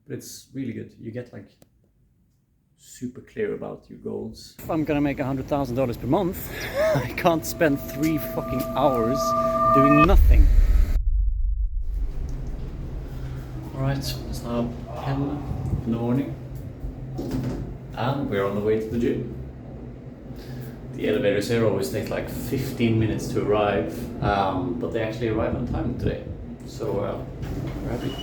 but it's really good. You get like super clear about your goals. If I'm gonna make $100,000 per month, I can't spend 3 fucking hours doing nothing. Alright, it's now 10 in the morning and we're on the way to the gym. The elevators here always take like 15 minutes to arrive, but they actually arrived on time today, so we're happy.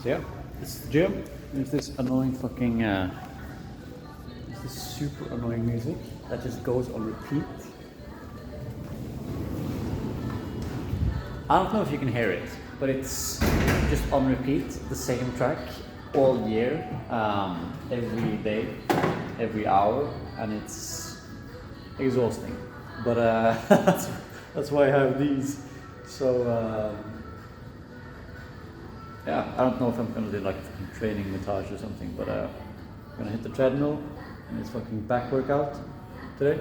So yeah, it's the gym. There's this annoying fucking, there's this super annoying music that just goes on repeat. I don't know if you can hear it, but it's just on repeat, the same track all year, every day, every hour, and it's exhausting. But that's why I have these. So yeah, I don't know if I'm gonna do like a fucking training montage or something, but I'm gonna hit the treadmill and it's fucking back workout today.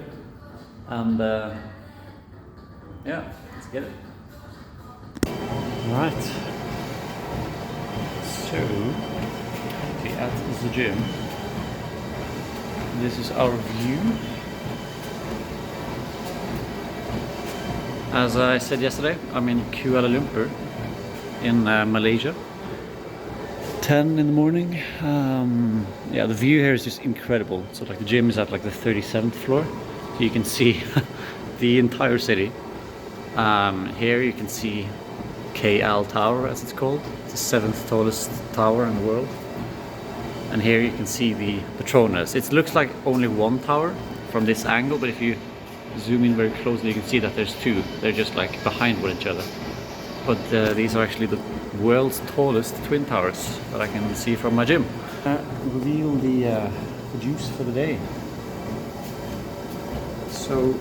And yeah, let's get it. Alright. So, we're at the gym. This is our view. As I said yesterday, I'm in Kuala Lumpur in Malaysia. 10 in the morning. Yeah, the view here is just incredible. So like the gym is at like the 37th floor, so you can see the entire city. Here you can see KA Tower, as it's called. It's the 7th tallest tower in the world. And here you can see the Petronas. It looks like only one tower from this angle, but if you zoom in very closely you can see that there's two. They're just like behind one each other. But these are actually the world's tallest twin towers that I can see from my gym. Reveal the juice for the day. So,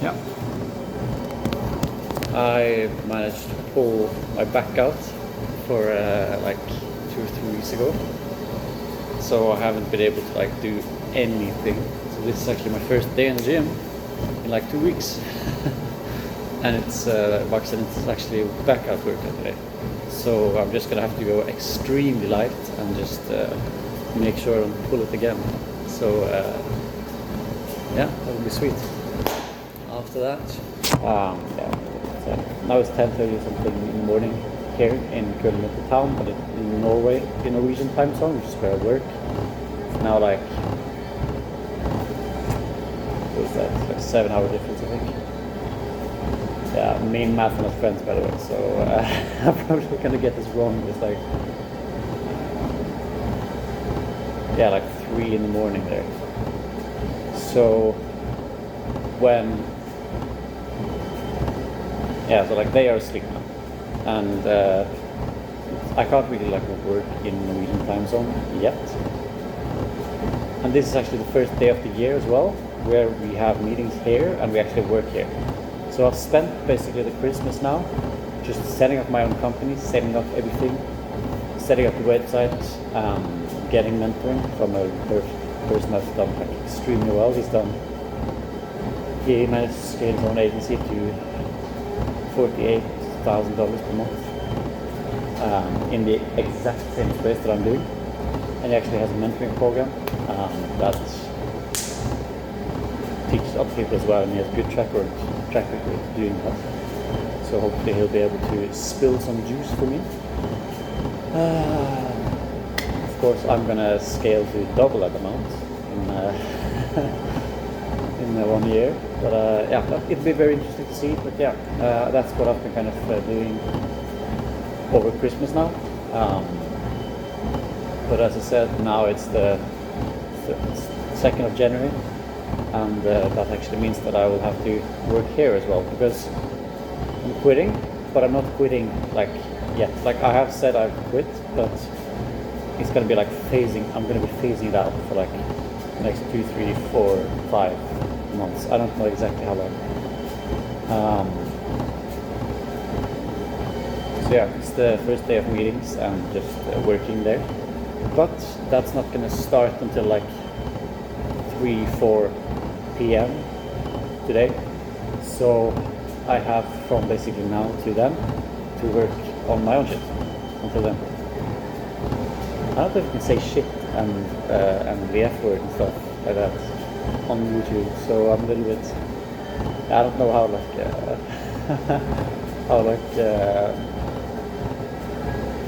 yeah. I managed to pull my back out for like 2 or 3 weeks ago. So I haven't been able to like do anything. So this is actually my first day in the gym in like 2 weeks. And it's actually a back out workout today. So I'm just gonna have to go extremely light and just make sure I don't pull it again. So yeah, that would be sweet. After that, yeah. So now it's 10:30 or something in the morning here in Kuala Lumpur town, but in Norway, in Norwegian time zone, which is where I work. It's now like, what is that? It's like 7-hour difference, I think. Yeah, me and Matt are not friends, by the way, so I'm probably gonna get this wrong. It's like, yeah, like 3 in the morning there. So so like they are asleep now, and I can't really like work in Norwegian time zone yet. And this is actually the first day of the year as well, where we have meetings here and we actually work here. So I've spent basically the Christmas now just setting up my own company, setting up everything, setting up the website, getting mentoring from a person that's done like extremely well. He managed to scale his own agency to $48,000 per month in the exact same space that I'm doing. And he actually has a mentoring program that teaches other people as well, and he has a good track record doing that. So hopefully he'll be able to spill some juice for me. Of course, I'm gonna scale to double that amount in 1 year. But yeah, it'll be very interesting to see. But yeah, that's what I've been kind of doing over Christmas now. But as I said, now it's the 2nd of January. And that actually means that I will have to work here as well, because I'm quitting, but I'm not quitting like yet. Like I have said I've quit, but it's gonna be like phasing. I'm gonna be phasing it out for like the next 2, 3, 4, 5 months. I don't know exactly how long. So yeah, it's the first day of meetings and just working there. But that's not gonna start until like 3, 4 p.m. today. So I have from basically now to then to work on my own shit until then. I don't know if you can say shit and the F word and stuff like that on YouTube. So I'm a little bit. I don't know how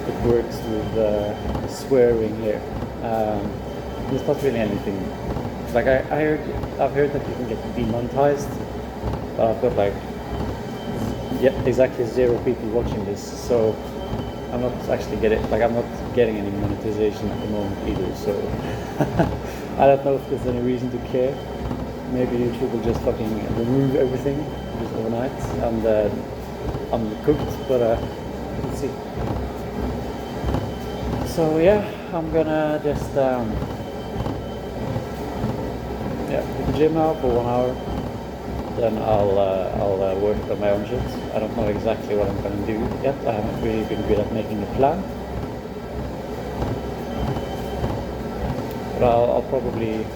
it works with swearing here. There's not really anything. Like I've heard that you can get demonetized, but I've got like exactly 0 people watching this, so I'm not actually I'm not getting any monetization at the moment either. So I don't know if there's any reason to care. Maybe YouTube will just fucking remove everything just overnight and uncooked, but let's see. So yeah, I'm gonna just hit the gym now for 1 hour. Then I'll work on my own shit. I don't know exactly what I'm gonna do yet. I haven't really been good at making a plan. But I'll probably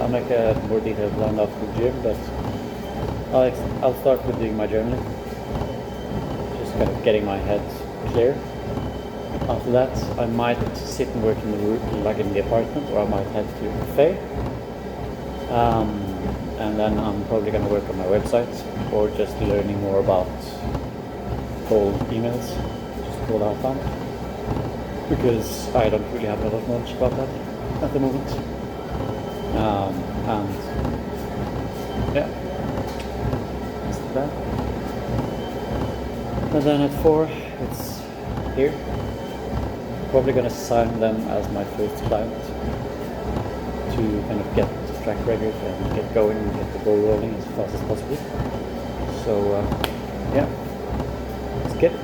I'll make a more detailed plan after the gym, but I'll start with doing my journaling. Just kind of getting my head clear. After that, I might sit and work in the room, like in the apartment, or I might head to a cafe. And then I'm probably going to work on my website, or just learning more about cold emails, just cold outbound, because I don't really have a lot of knowledge about that at the moment. And yeah, that's that. And then at 4, it's here. Probably going to sign them as my first client to kind of get the track record and get going and get the ball rolling as fast as possible. So yeah, let's get it.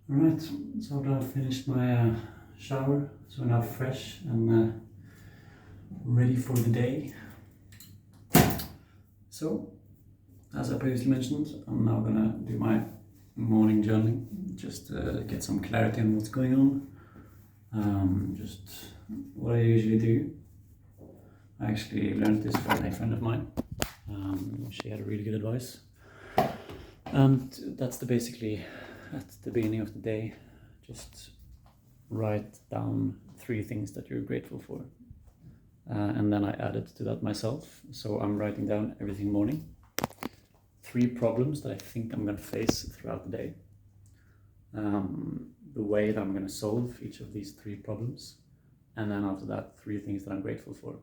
Alright, so I've finished my shower, so now fresh and ready for the day. So, as I previously mentioned, I'm now gonna do my morning journaling, just get some clarity on what's going on. Just what I usually do. I actually learned this from a friend of mine. She had really good advice. And that's basically at the beginning of the day, just write down 3 things that you're grateful for. And then I added to that myself. So I'm writing down every single morning 3 problems that I think I'm going to face throughout the day. The way that I'm going to solve each of these 3 problems. And then after that, 3 things that I'm grateful for.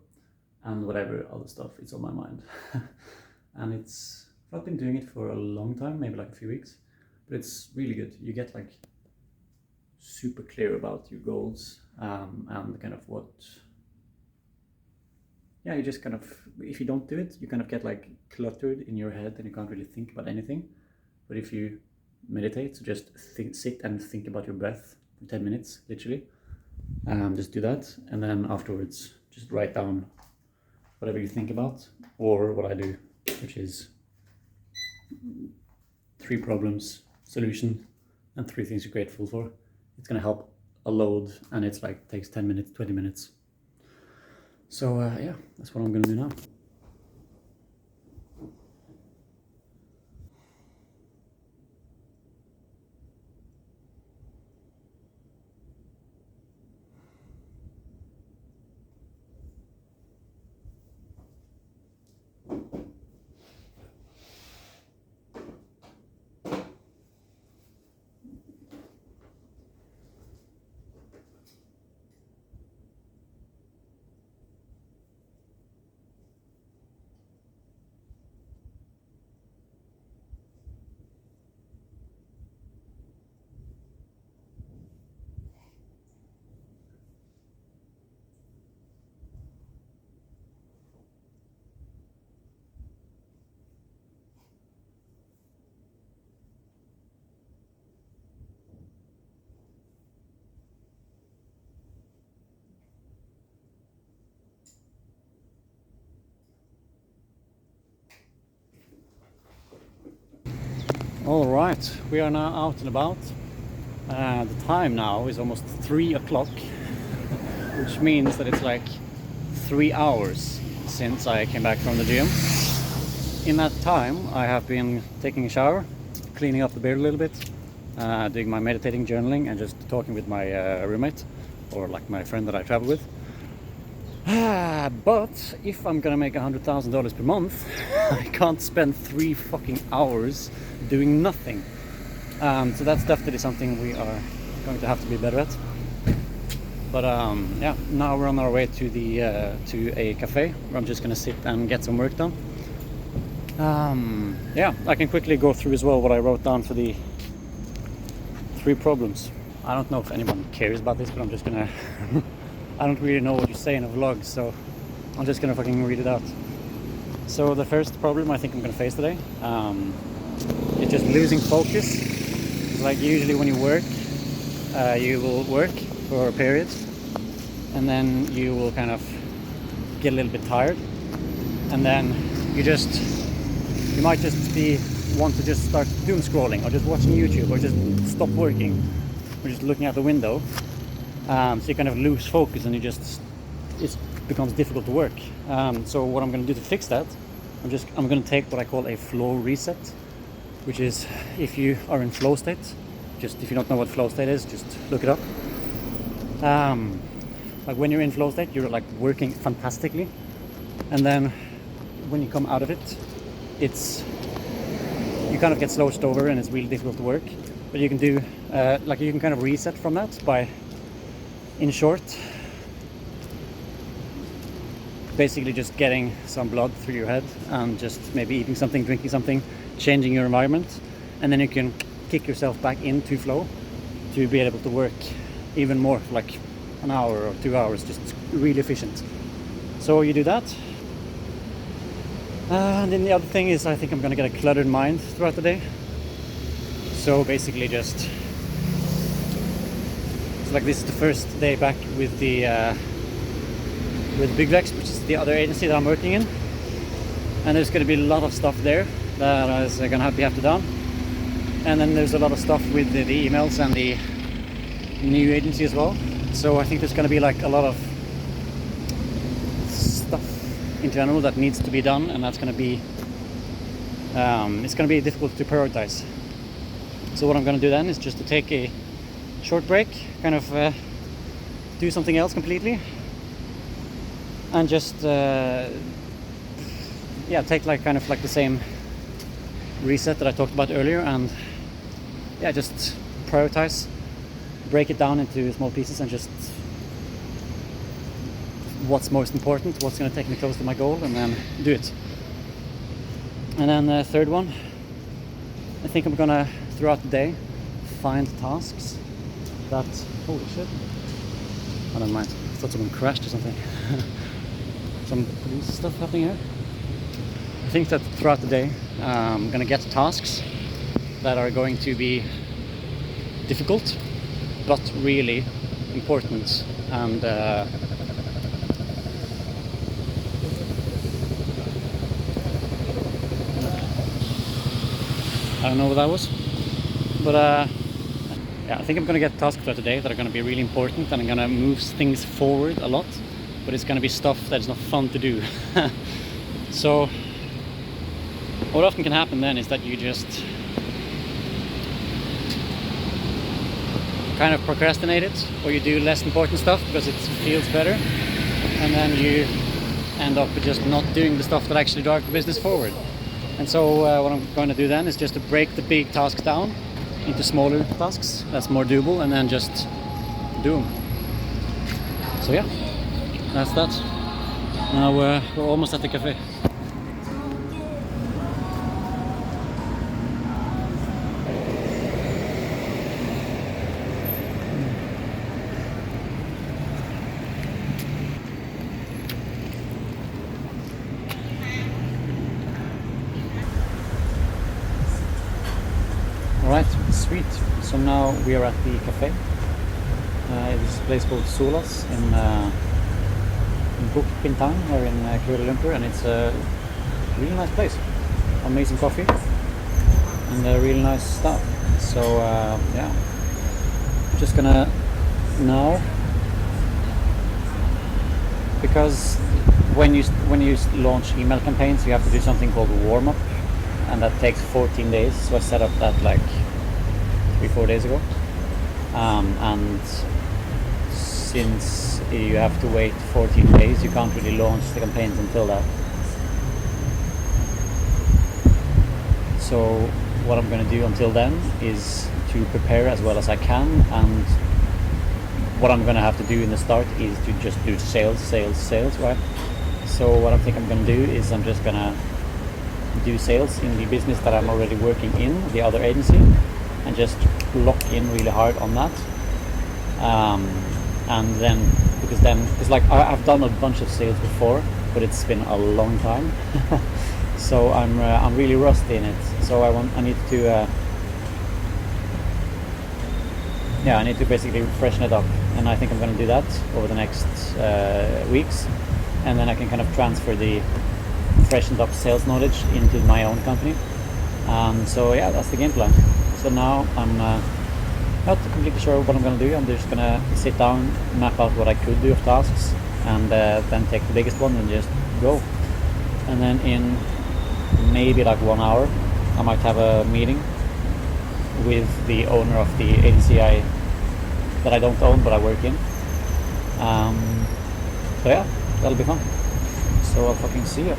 And whatever other stuff is on my mind. And I've been doing it for a long time, maybe like a few weeks, but it's really good. You get like super clear about your goals and kind of what yeah, you just kind of, if you don't do it, you kind of get like cluttered in your head and you can't really think about anything. But if you meditate, so just sit and think about your breath for 10 minutes, literally. Just do that, and then afterwards just write down whatever you think about, or what I do, which is 3 problems, solution, and 3 things you're grateful for. It's gonna help a load, and it's like takes 10 minutes, 20 minutes. So yeah, that's what I'm gonna do now. All right, we are now out and about. The time now is almost 3 o'clock, which means that it's like 3 hours since I came back from the gym. In that time, I have been taking a shower, cleaning up the beard a little bit, doing my meditating, journaling, and just talking with my roommate, or like my friend that I travel with. But if I'm gonna make $100,000 per month, I can't spend 3 fucking hours doing nothing. So that's definitely something we are going to have to be better at. But yeah, now we're on our way to the to a cafe where I'm just gonna sit and get some work done. Yeah, I can quickly go through as well what I wrote down for the 3 problems. I don't know if anyone cares about this, but I'm just gonna I don't really know what you say in a vlog, so I'm just gonna fucking read it out. So the first problem I think I'm gonna face today, it's just losing focus. It's like usually when you work, you will work for a period, and then you will kind of get a little bit tired, and then you might just want to just start doom scrolling, or just watching YouTube, or just stop working, or just looking out the window. So you kind of lose focus, and it becomes difficult to work. So what I'm going to do to fix that, I'm going to take what I call a flow reset, which is if you are in flow state. Just if you don't know what flow state is, just look it up. Like when you're in flow state, you're like working fantastically, and then when you come out of it, you kind of get slouched over, and it's really difficult to work. But you can do you can kind of reset from that by, in short, basically just getting some blood through your head, and just maybe eating something, drinking something, changing your environment, and then you can kick yourself back into flow to be able to work even more, like an hour or 2 hours, just really efficient. So you do that. And then the other thing is, I think I'm gonna get a cluttered mind throughout the day. So basically just, it's like this is the first day back with Big Lex, which is the other agency that I'm working in. And there's gonna be a lot of stuff there that is gonna have to done. And then there's a lot of stuff with the emails and the new agency as well. So I think there's going to be like a lot of stuff in general that needs to be done, and that's going to be it's going to be difficult to prioritize. So what I'm going to do then is just to take a short break, kind of do something else completely, and just yeah, take like kind of like the same reset that I talked about earlier, and yeah, just prioritize, break it down into small pieces, and just what's most important, what's going to take me close to my goal, and then do it. And then the third one, I think I'm gonna throughout the day find tasks that, holy shit, I don't mind, I thought someone crashed or something. some police stuff happening here. I think that throughout the day I'm gonna get tasks that are going to be difficult but really important, and I don't know what that was, but yeah, I think I'm gonna get tasks for today that are gonna be really important, and I'm gonna move things forward a lot, but it's gonna be stuff that is not fun to do. So what often can happen then is that you just kind of procrastinate it, or you do less important stuff because it feels better, and then you end up with just not doing the stuff that actually drive the business forward. And so what I'm going to do then is just to break the big tasks down into smaller tasks that's more doable, and then just do them. So yeah, that's that. Now we're almost at the cafe. Alright, sweet. So now we are at the cafe. It is a place called Solas in Bukit Bintang, or in Kuala Lumpur, and it's a really nice place. Amazing coffee and really nice stuff. So yeah, I'm just gonna now, because when you launch email campaigns, you have to do something called warm up, and that takes 14 days. So I set up that like 3-4 days ago, and since you have to wait 14 days, you can't really launch the campaigns until that. So what I'm going to do until then is to prepare as well as I can, and what I'm going to have to do in the start is to just do sales, right? So what I think I'm going to do is I'm just going to do sales in the business that I'm already working in, the other agency, and just lock in really hard on that. And then, because like I've done a bunch of sales before, but it's been a long time, so I'm really rusty in it. So I need to I need to basically freshen it up, and I think I'm going to do that over the next weeks, and then I can kind of transfer the freshened up sales knowledge into my own company. So yeah, that's the game plan. So now I'm not completely sure what I'm going to do. I'm just going to sit down, map out what I could do of tasks, and then take the biggest one and just go. And then in maybe like 1 hour, I might have a meeting with the owner of the agency that I don't own but I work in. So yeah, that'll be fun. So I'll fucking see you.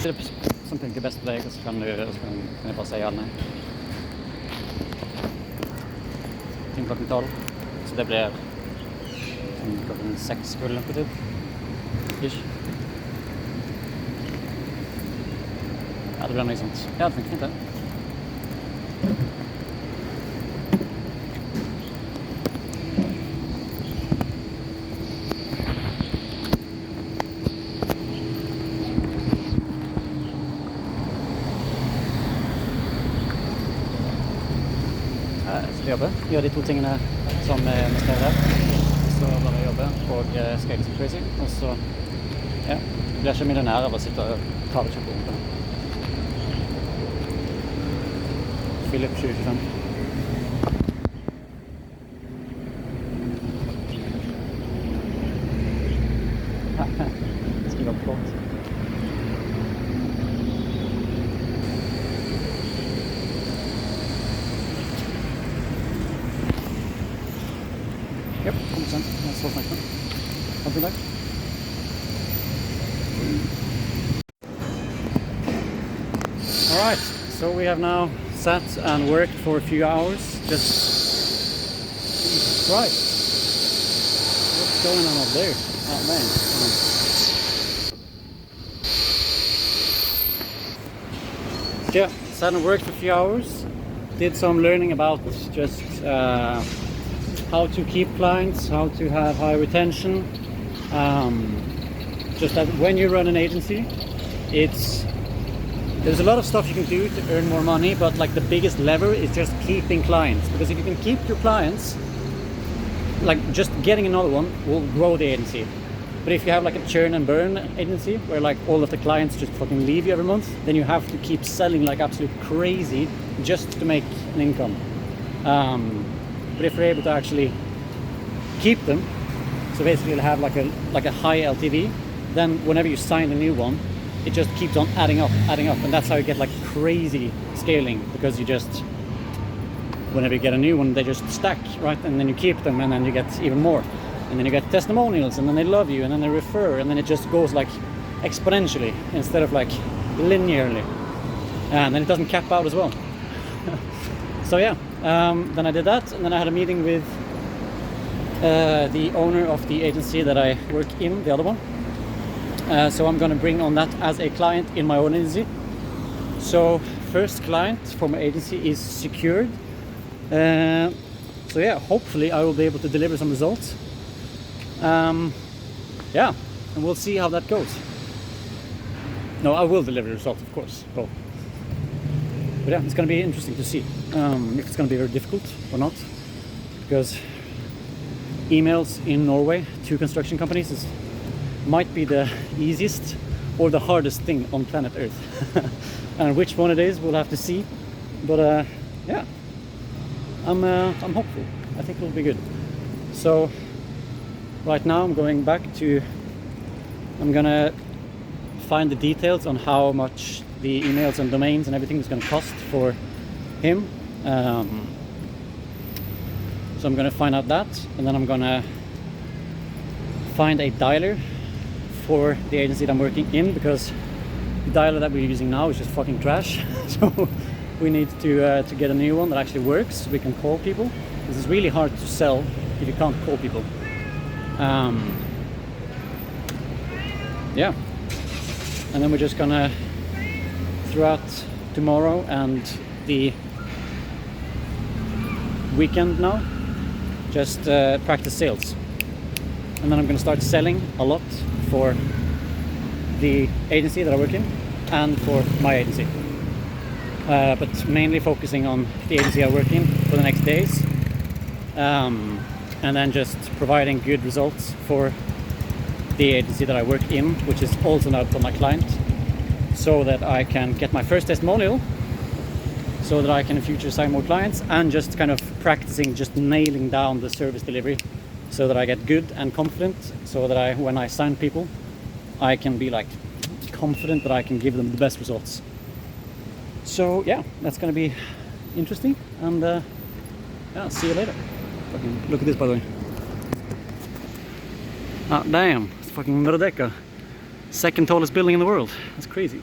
Fillip som funker best på deg, og så kan jeg bare si ja eller nei. Til klokken 12, så det blir klokken 6 Kuala Lumpur tid. Ish. Ja, det blir noe sånt. Ja, det funker fint det. Gjør de 2 tingene som vi skal her, så bare jobbe og skate som crazy, og så ja, jeg blir ikke millionær av å sitte og ta det kjøpe opp. Fillip 2025. Skriver opp kort. Yep, 100%. That's what I'm doing. I'll be back. So we have now sat and worked for a few hours. Jesus Christ. What's going on up there? Oh man. Yeah, sat and worked for a few hours. Did some learning about just how to keep clients, how to have high retention. Just that when you run an agency, there's a lot of stuff you can do to earn more money, but like the biggest lever is just keeping clients. Because if you can keep your clients, like just getting another one will grow the agency. But if you have like a churn and burn agency where like all of the clients just fucking leave you every month, then you have to keep selling like absolute crazy just to make an income. But if you're able to actually keep them, so basically you'll have like a high LTV, then whenever you sign a new one, it just keeps on adding up, and that's how you get like crazy scaling, because you just, whenever you get a new one, they just stack, right? And then you keep them, and then you get even more, and then you get testimonials, and then they love you, and then they refer, and then it just goes like exponentially instead of like linearly, and then it doesn't cap out as well. So yeah, then I did that, and then I had a meeting with the owner of the agency that I work in, the other one. So I'm going to bring on that as a client in my own agency. So first client for my agency is secured. So yeah, hopefully I will be able to deliver some results. Yeah, and we'll see how that goes. No, I will deliver results, of course. But yeah, it's going to be interesting to see if it's going to be very difficult or not. Because emails in Norway to construction companies might be the easiest or the hardest thing on planet Earth. And which one it is, we'll have to see. But yeah, I'm hopeful. I think it'll be good. So right now I'm going gonna find the details on how much the emails and domains and everything is gonna cost for him. So I'm gonna find out that, and then I'm gonna find a dialer for the agency that I'm working in, because the dialer that we're using now is just fucking trash. So we need to get a new one that actually works, so we can call people. This is really hard to sell if you can't call people. Yeah, and then we're just gonna, throughout tomorrow and the weekend now, just practice sales. And then I'm gonna start selling a lot for the agency that I work in and for my agency. But mainly focusing on the agency I work in for the next days. And then just providing good results for the agency that I work in, which is also now for my client, so that I can get my first testimonial, so that I can in future sign more clients, and just kind of practicing just nailing down the service delivery, so that I get good and confident, so that when I sign people, I can be like confident that I can give them the best results. So yeah, that's gonna be interesting, and yeah, see you later. Fucking look at this, by the way. Ah, damn, it's fucking Merdeka. Second tallest building in the world. That's crazy.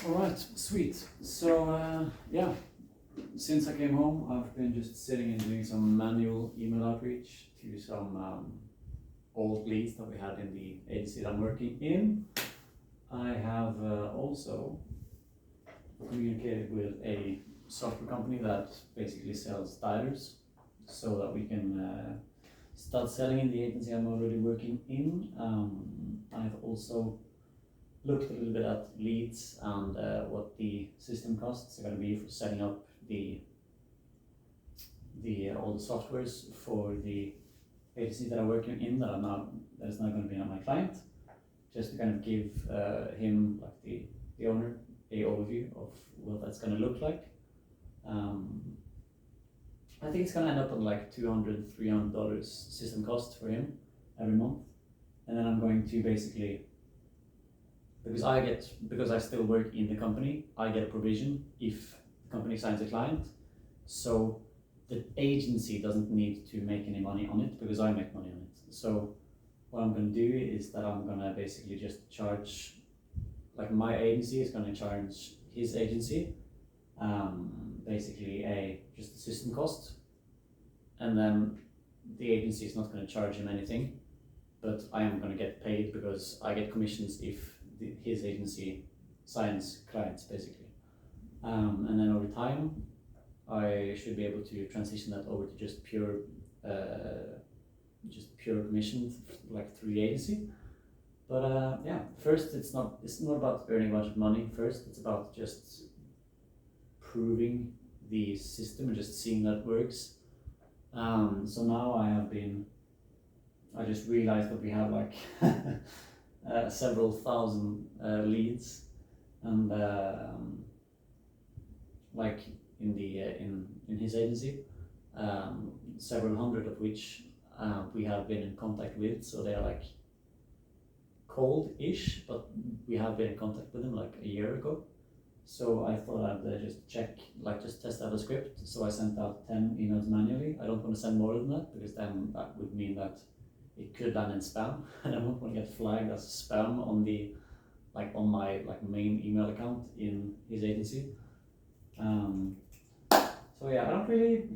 Alright, sweet. So yeah, since I came home, I've been just sitting and doing some manual email outreach to some old leads that we had in the agency that I'm working in. I have also communicated with a software company that basically sells dialers, so that we can start selling in the agency I'm already working in. I've also looked a little bit at leads and what the system costs are going to be for setting up all the softwares for the agency that I'm working in that is now going to be on my client, just to kind of give him, like the owner, a overview of what that's going to look like. I think it's going to end up on like $200-300 system cost for him every month, and then I'm going to basically, because I still work in the company, I get a provision if the company signs a client, so the agency doesn't need to make any money on it, because I make money on it. So what I'm going to do is that I'm going to basically just charge like my agency is going to charge his agency basically just the system cost, and then the agency is not going to charge him anything, but I am going to get paid because I get commissions if his agency signs clients basically. And then over time I should be able to transition that over to just pure commission, like through the agency. But yeah, first it's not about earning a bunch of money. First it's about just proving the system and just seeing that works. So now I just realized that we have like several thousand leads, and like in his agency, several hundred of which we have been in contact with. So they are like cold-ish, but we have been in contact with them like a year ago. So I thought I'd just check, like just test out a script. So I sent out 10 emails manually. I don't want to send more than that because then that would mean that it could land in spam, and I don't want to get flagged as spam on my main email account in his agency. So yeah, I don't really.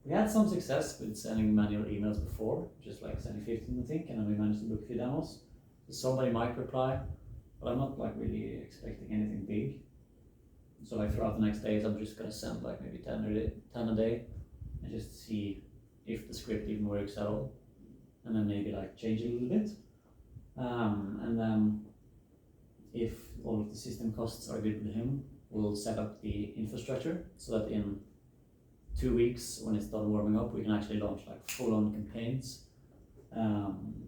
We had some success with sending manual emails before, just like sending 15 I think, and then we managed to book a few demos. So somebody might reply, but I'm not like really expecting anything big. So like throughout the next days, I'm just gonna send like maybe 10 a day, and just see if the script even works at all, and then maybe like change it a little bit. And then if all of the system costs are good with him, we'll set up the infrastructure so that in 2 weeks, when it's done warming up, we can actually launch like full-on campaigns. And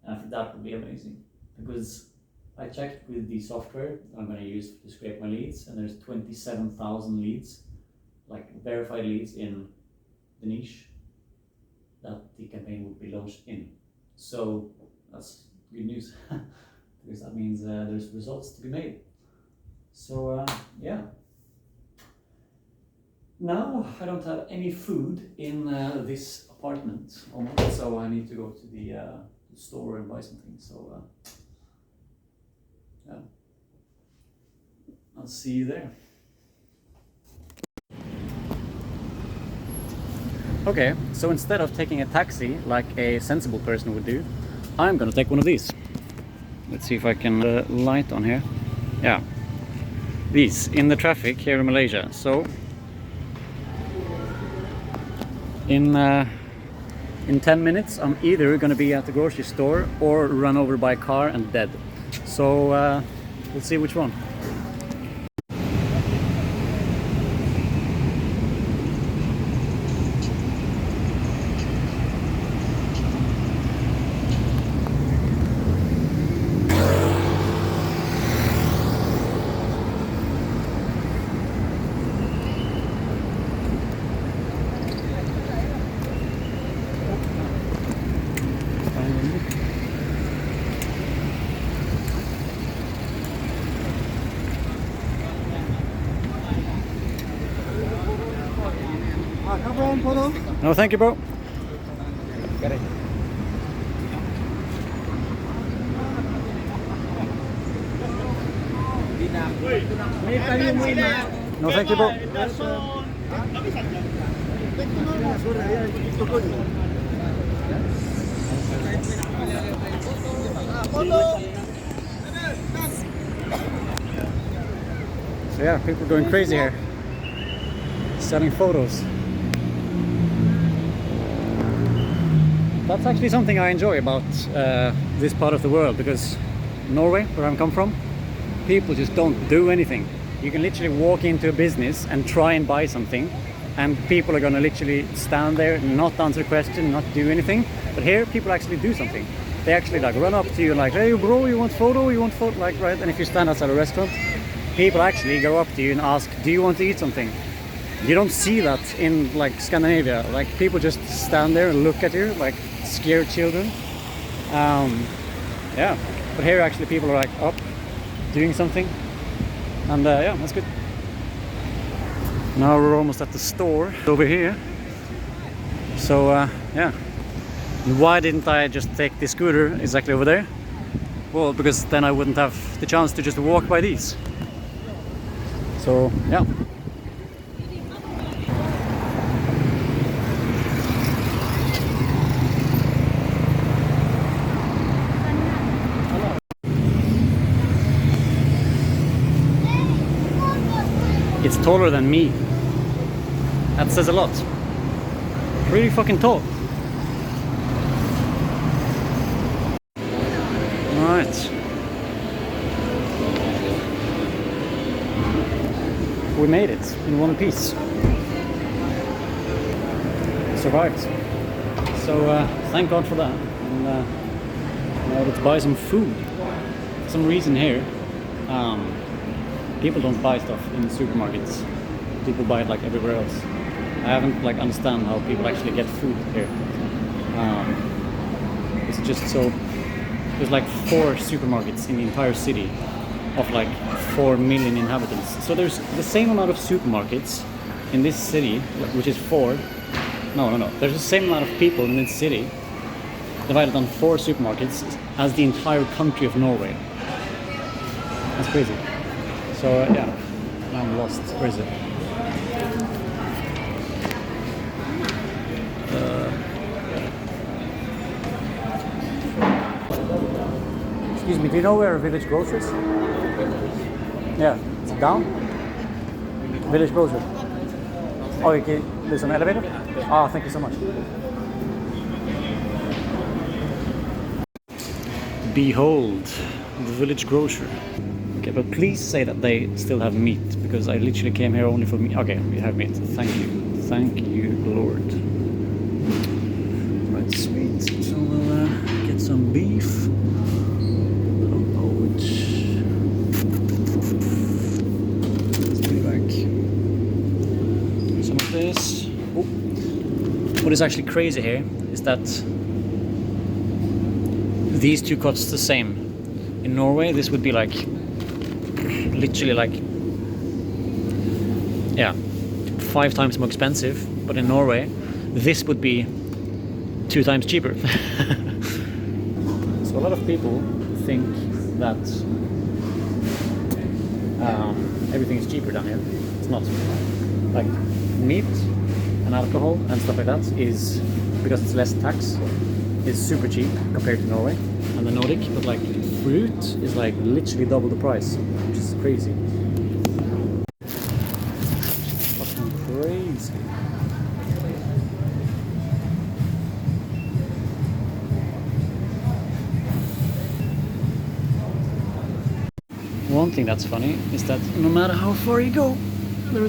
I think that would be amazing, because I checked with the software I'm going to use to scrape my leads, and there's 27,000 leads, like verified leads in the niche that the campaign would be launched in. So that's good news, because that means there's results to be made. So yeah. Now I don't have any food in this apartment, so I need to go to the store and buy something. So yeah, I'll see you there. Okay, so instead of taking a taxi like a sensible person would do, I'm gonna take one of these. Let's see if I can light on here. Yeah, these in the traffic here in Malaysia. So in 10 minutes I'm either going to be at the grocery store or run over by a car and dead. So we'll see which one. No, thank you, bro. No, thank you, bro. So yeah, people are going crazy here, selling photos. That's actually something I enjoy about this part of the world, because Norway, where I come from, people just don't do anything. You can literally walk into a business and try and buy something, and people are gonna literally stand there, not answer a question, not do anything. But here, people actually do something. They actually like run up to you like, "Hey bro, you want photo? You want photo?" Like, right? And if you stand outside a restaurant, people actually go up to you and ask, "Do you want to eat something?" You don't see that in like Scandinavia. Like, people just stand there and look at you like scared children. Yeah, but here actually people are like up, doing something, and yeah, that's good. Now we're almost at the store over here. So yeah, and why didn't I just take the scooter exactly over there? Well, because then I wouldn't have the chance to just walk by these. So, yeah. It's taller than me. That says a lot. Really fucking tall. Alright. We made it in one piece. Survived. So thank God for that. And now let's buy some food. For some reason here, people don't buy stuff in supermarkets. People buy it like everywhere else. I haven't like understand how people actually get food here. It's just so. There's like 4 supermarkets in the entire city of like 4 million inhabitants. So there's the same amount of supermarkets in this city, which is 4. No. There's the same amount of people in this city divided on 4 supermarkets as the entire country of Norway. That's crazy. So yeah, now I'm lost. Where is it? Excuse me, do you know where Village Grocer is? Yeah, is it down? Village Grocer. Oh, okay, there's an elevator? Ah, thank you so much. Behold, the Village Grocer. Okay, but please say that they still have meat, because I literally came here only for meat. Okay, we have meat. Thank you. Thank you, Lord. Right, sweet. So we'll get some beef. This. Oh. What is actually crazy here is that these two cost the same. In Norway, this would be like literally like 5 times more expensive, but in Norway, this would be 2 times cheaper. So a lot of people think that everything is cheaper down here. It's not. Like meat and alcohol and stuff like that is, because it's less tax, is super cheap compared to Norway and the Nordic, but like fruit is like literally double the price, which is crazy. Fucking crazy. One thing that's funny is that no matter how far you go, you're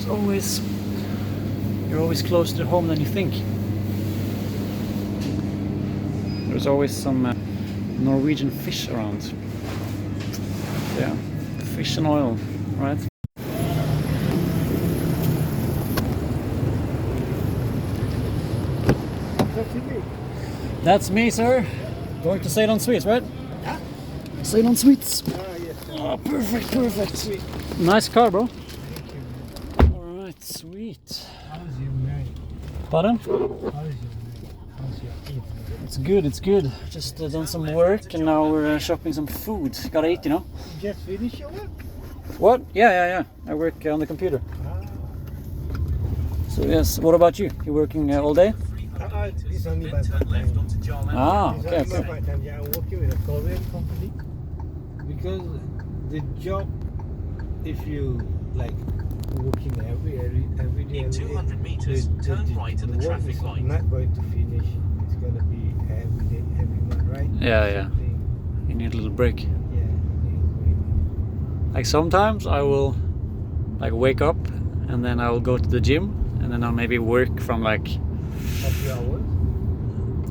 always closer to home than you think. There's always some Norwegian fish around. Yeah, fish and oil, right? That's me, sir. Going to Ceylon Sweets, right? Yeah. Ceylon Sweets. Yes. Oh, perfect. Nice car, bro. Sweet. How's your night? Pardon? How's your evening? It's good. Just done some work and now we're shopping some food. Gotta eat, you know? You just finished your work? What? Yeah. I work on the computer. So yes, what about you? You working all day? It's only by part-time. Okay. Yeah, I'm working with a Korean company. Because the job, if you like working every day, in 200 meters, turn right at the traffic light. Not going to finish. It's gonna be every day, every month, right? Yeah. You need a little break. Yeah. Like sometimes I will like wake up and then I will go to the gym and then I'll maybe work from like A few hours.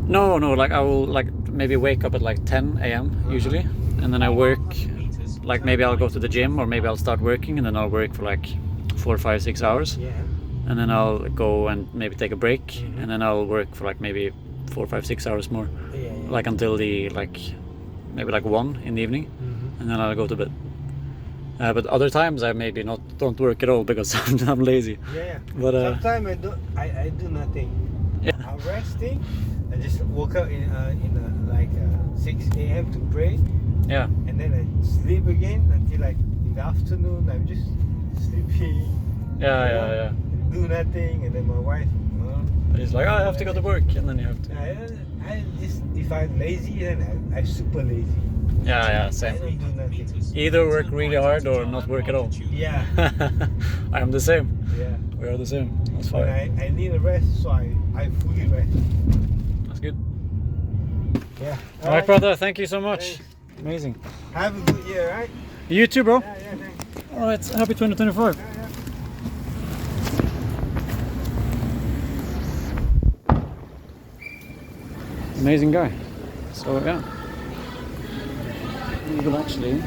No, like I will like maybe wake up at like 10 a.m. usually, and then I work like maybe I'll go to the gym or maybe I'll start working and then I'll work for like 4, 5, 6 hours. Yeah. And then I'll go and maybe take a break and then I'll work for like maybe 4, 5, 6 hours more. Yeah. Like until the like maybe like 1 in the evening and then I'll go to bed. But other times I maybe don't work at all because I'm lazy. Yeah. But sometimes I do nothing. Yeah. I'm resting. I just woke up in 6 a.m. to pray. Yeah. And then I sleep again until like in the afternoon. I'm just sleeping. Yeah. Do nothing, and then my wife. It's like, oh, I have to go to work, and then you have to. I just, if I'm lazy, then I'm super lazy. Yeah, I same. don't do nothing. Either work really hard or not work at all. Yeah, I am the same. yeah. We are the same. That's When fine. I need a rest, so I fully rest. That's good. Yeah. All right, brother. Thank you so much. Thanks. Amazing. Have a good year, right? You too, bro. Yeah, thanks. All right. Happy 2025. Yeah. Amazing guy. So yeah, we will actually.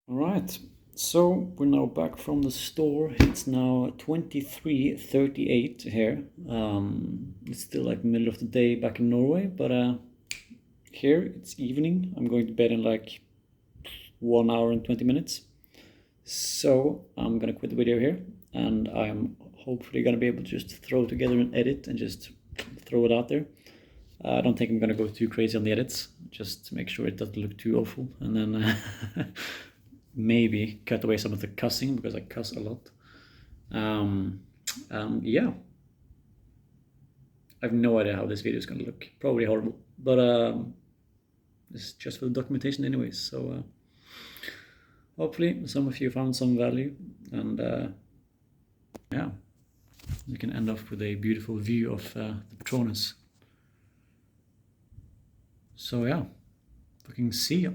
All right. So we're now back from the store. It's now 23:38 here. It's still like middle of the day back in Norway, but here it's evening. I'm going to bed in like 1 hour and 20 minutes. So I'm gonna quit the video here, and I'm hopefully gonna be able to just throw together an edit and just throw it out there. I don't think I'm gonna go too crazy on the edits, just to make sure it doesn't look too awful, and then maybe cut away some of the cussing, because I cuss a lot. Yeah, I have no idea how this video is gonna look. Probably horrible, but it's just for the documentation anyways. So hopefully some of you found some value, and yeah, you can end up with a beautiful view of the Patronus. So yeah, fucking see ya.